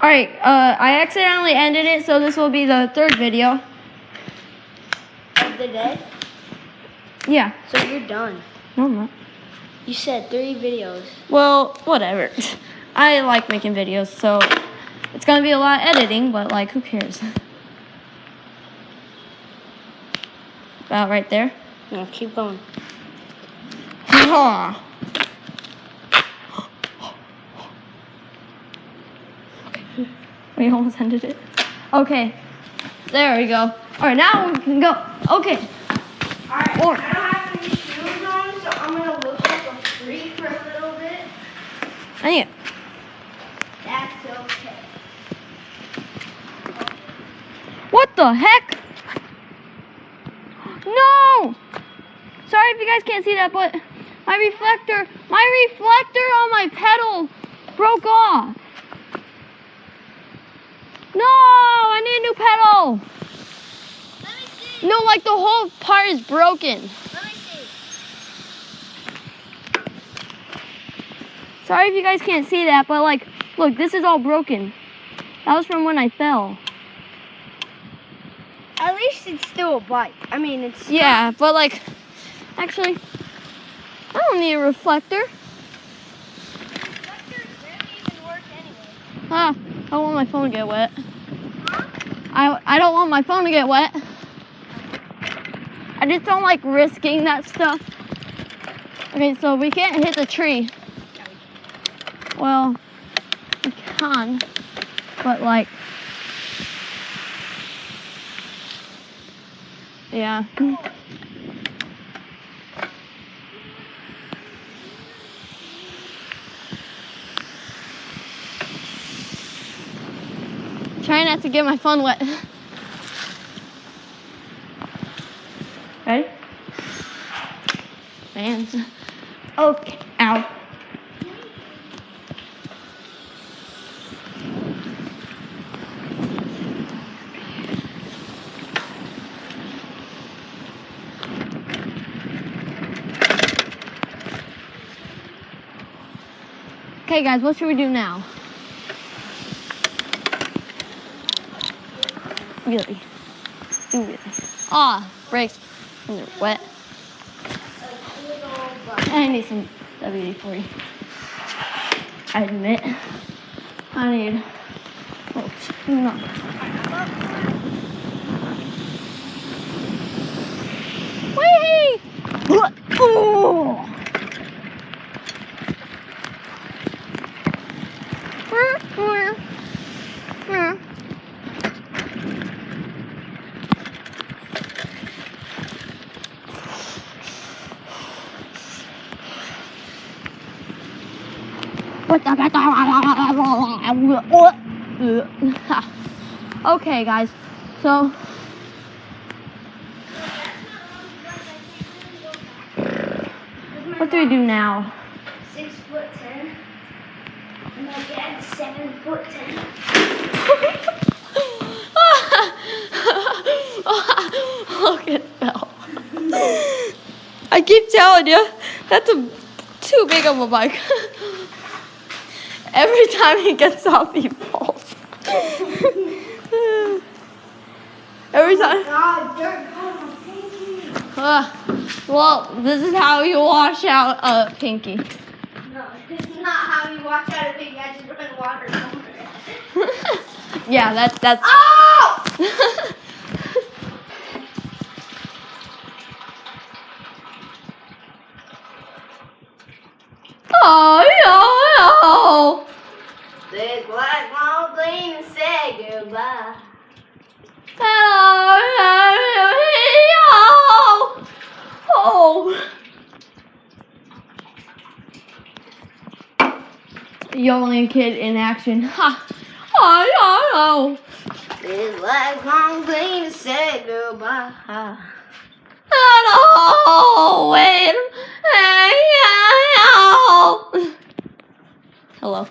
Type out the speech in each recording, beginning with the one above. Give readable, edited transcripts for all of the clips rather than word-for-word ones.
Alright, I accidentally ended it, so this will be the third video. Of the day? Yeah. So you're done. No, I'm not. You said 3 videos. Well, whatever. I like making videos, so it's gonna be a lot of editing, but like, who cares? About right there. No, keep going. We almost ended it. Okay, there we go. Alright, now we can go. Okay. Alright, I don't have any shoes on, so I'm gonna look like a freak for a little bit. Dang it. That's okay. What the heck? No! Sorry if you guys can't see that, but my reflector on my pedal broke off. No, I need a new pedal. Let me see. No, like the whole part is broken. Let me see. Sorry if you guys can't see that, but like, look, this is all broken. That was from when I fell. At least it's still a bike. I mean, it's... Yeah, but like, actually, I don't need a reflector. Reflectors barely even work anyway. Ah, I don't want my phone to get wet. I don't want my phone to get wet. I just don't like risking that stuff. Okay, so we can't hit the tree. Well, we can, but like, yeah. Try not to get my phone wet. Ready? Fans. Okay. Ow. Okay, guys, what should we do now? Really? Do really? Ah, brakes. And they're wet. I need some WD-40. I admit. I need... Oh, no. Whee! Oh! Okay, guys, so what do we do now? 6'10". And my dad's 7'10". Look at Belle. I keep telling you, that's too big of a bike. Every time he gets off, he falls. Every time. God, dirt got my pinky. Well, this is how you wash out a pinky. No, this is not how you wash out a pinky. I just run water somewhere. Yeah, that's. Oh! Oh, no. This black long clean and say goodbye. Oh. Yodeling kid in action. Ha. Oh, This black long clean and say goodbye. no. Wait. Hello.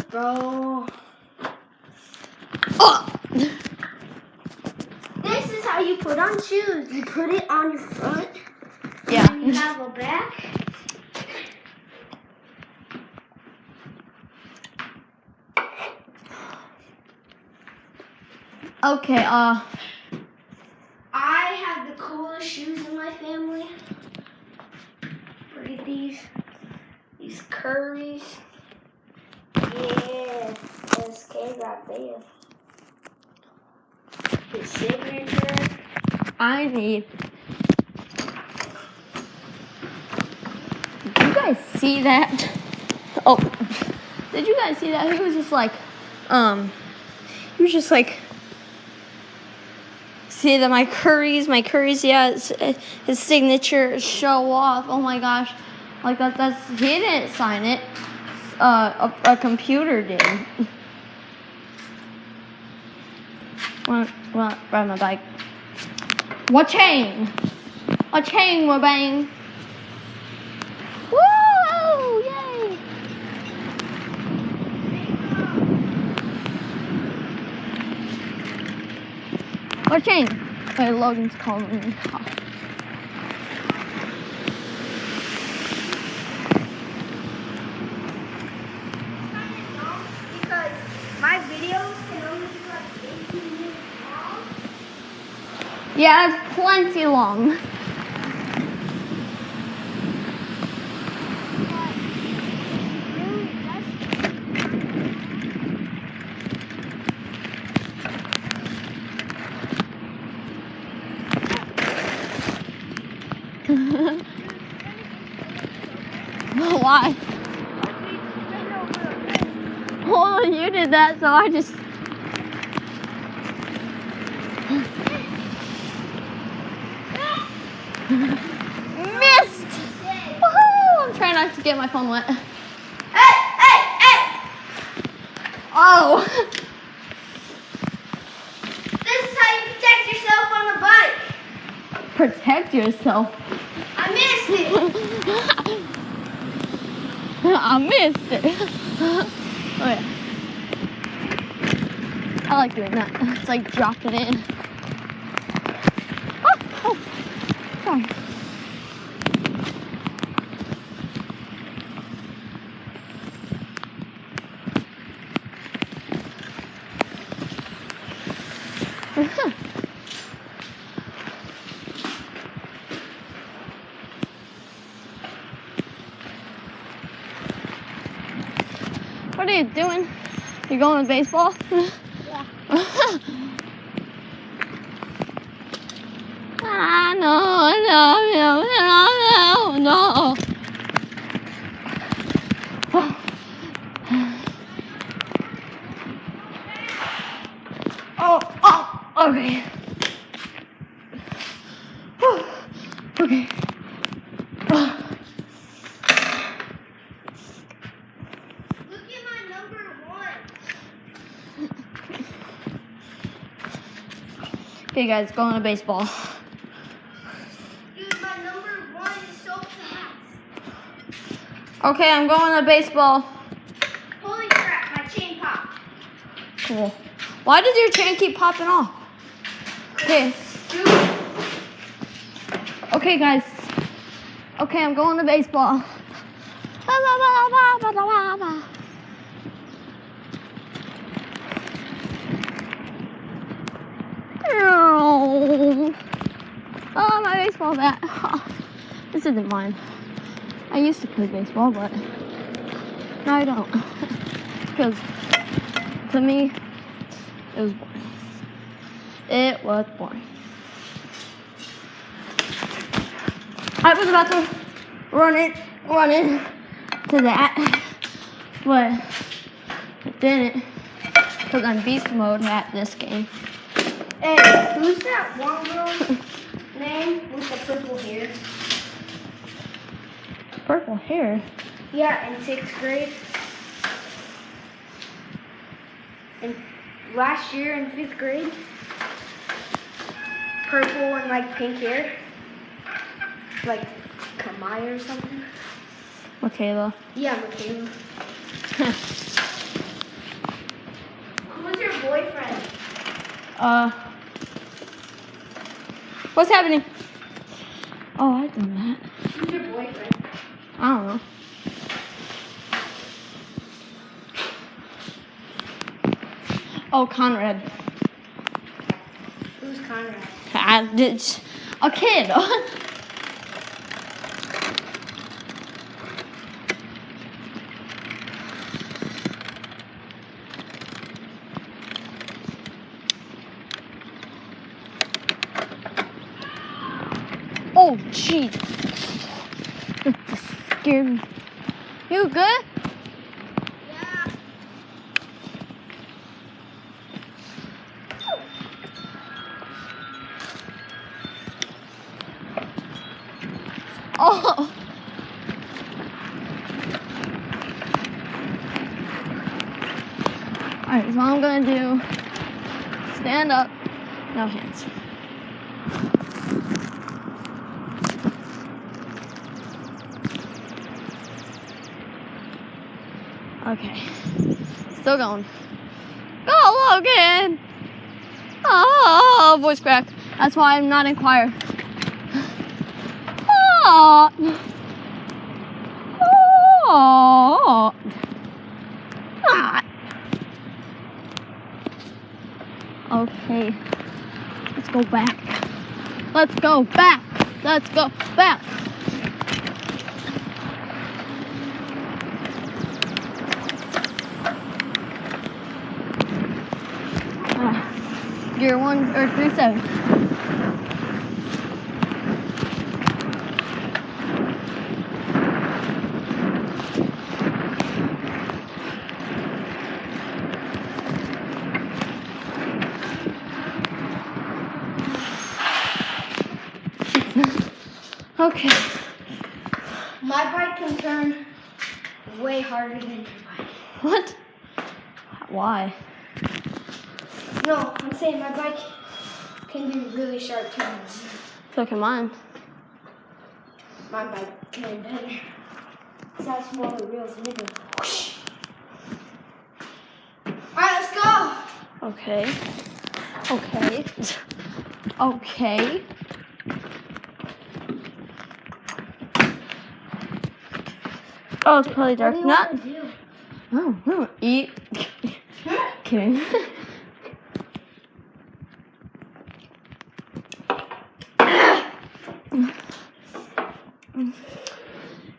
Bro. Oh. This is how you put on shoes. You put it on your front. Yeah. And you have a back. Okay, I have the coolest shoes in my family. Look at these. These Currys. Yeah, SK right there. His signature. I need. Did you guys see that? Oh, did you guys see that? He was just like, see that my Currys, yeah, his signature show off. Oh my gosh, like that's he didn't sign it. A computer did. Ride my bike. What chain? A chain, wa bang. Woo! Yay! What chain? Wait, Logan's calling me. Because my videos can only be like 18 minutes long. Yeah, it's plenty long. Why? Hold on, you did that, so I just. Missed! Woohoo! I'm trying not to get my phone wet. Hey! Oh! This is how you protect yourself on a bike. Protect yourself. I missed it. I missed it. Oh yeah. I like doing that. It's like dropping it in. Oh, sorry. What are you doing? You going to baseball? Yeah. No. Okay. Okay. Look at my number 1. Okay, guys, going to baseball. Dude, my number 1 is so fast. Okay, I'm going to baseball. Holy crap, my chain popped. Cool. Why does your chain keep popping off? Okay. Dude, Okay, guys. Okay, I'm going to baseball. Oh, my baseball bat. This isn't mine. I used to play baseball, but now I don't. Because to me, it was boring. It was boring. I was about to run it to that, but it didn't, because I'm beast mode at this game. hey, who's that one girl's name with the purple hair? Purple hair? Yeah, in 6th grade. And last year in 5th grade. Purple and like pink hair. Like Kamaya or something. Michaela. Yeah, Michaela. Who's your boyfriend? What's happening? Oh, I've done that. Who's your boyfriend? I don't know. Oh, Conrad. Conrad. It's a kid. Oh, jeez. That scared me. You good? Yeah. Oh. Alright, so I'm gonna do stand up, no hands. Okay, still going. Go, Logan! Oh, voice crack. That's why I'm not in choir. Oh. Oh. Ah. Okay, let's go back. Let's go back. Let's go back. Gear 1 or 37. Okay. My bike can turn way harder than your bike. What? Why? No, I'm saying my bike can do really sharp turns. Look at mine. My bike can better. It's how small the wheels nigga. Alright, let's go! Okay. Okay. Okay. Oh, it's probably dark. What do you Not. want to do? Oh, eat. Kidding.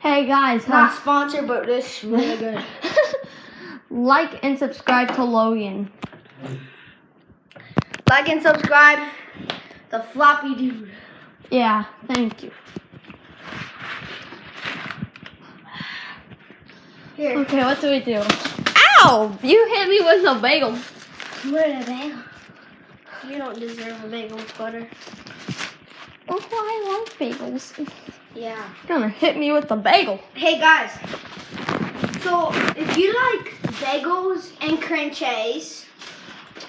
Hey guys, Not sponsored, but this is really good. like and subscribe to Logan. Like and subscribe. The floppy dude. Yeah, thank you. Here. Okay, what do we do? Ow! You hit me with a bagel. What a bagel. You don't deserve a bagel with butter. Oh, I like bagels. Yeah. You're gonna hit me with the bagel. Hey guys. So if you like bagels and cream cheese,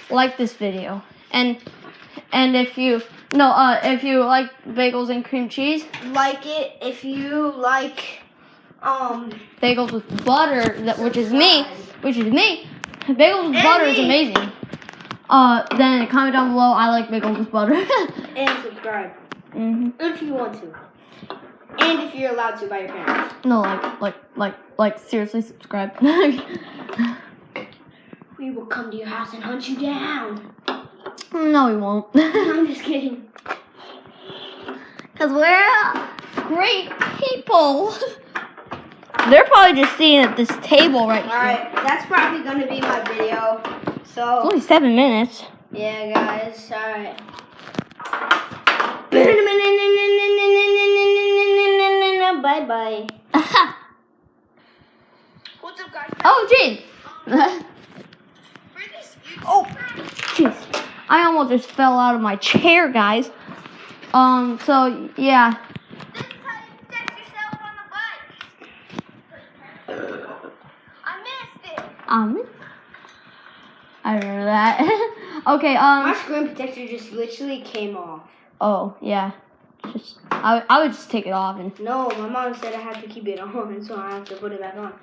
Like this video, and if you if you like bagels and cream cheese, like it. If you like bagels with butter, which is me, bagels with butter is amazing. Then comment down below. I like bagels with butter. and subscribe if you want to. And if you're allowed to by your parents. No, like seriously subscribe. We will come to your house and hunt you down. No, we won't. I'm just kidding. Cause we're great people. They're probably just sitting at this table right here. Alright, that's probably gonna be my video. It's So only 7 minutes. yeah guys, alright. Bye bye. What's up guys? Oh, jeez. Oh, jeez. I almost just fell out of my chair, guys. So, yeah. This is how you protect yourself on the bike. I missed it. I remember that. Okay, My screen protector just literally came off. oh, yeah. I would just take it off and. No, my mom said I had to keep it on, so I have to put it back on.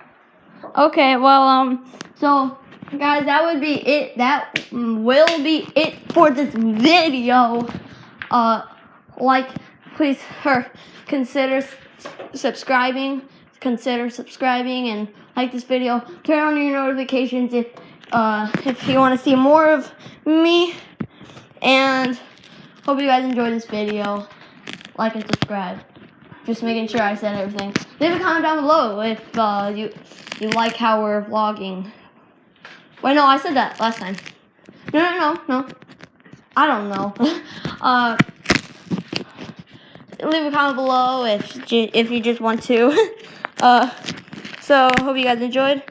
Okay, well, so, guys, that would be it. That will be it for this video. Please consider subscribing. Consider subscribing and like this video. Turn on your notifications if you want to see more of me. And Hope you guys enjoyed this video. Like and subscribe. Just making sure I said everything. Leave a comment down below if you like how we're vlogging. Wait, no, I said that last time. No. I don't know. Leave a comment below if you just want to. So hope you guys enjoyed.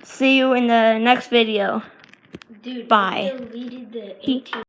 See you in the next video. Dude, bye. I deleted the 18.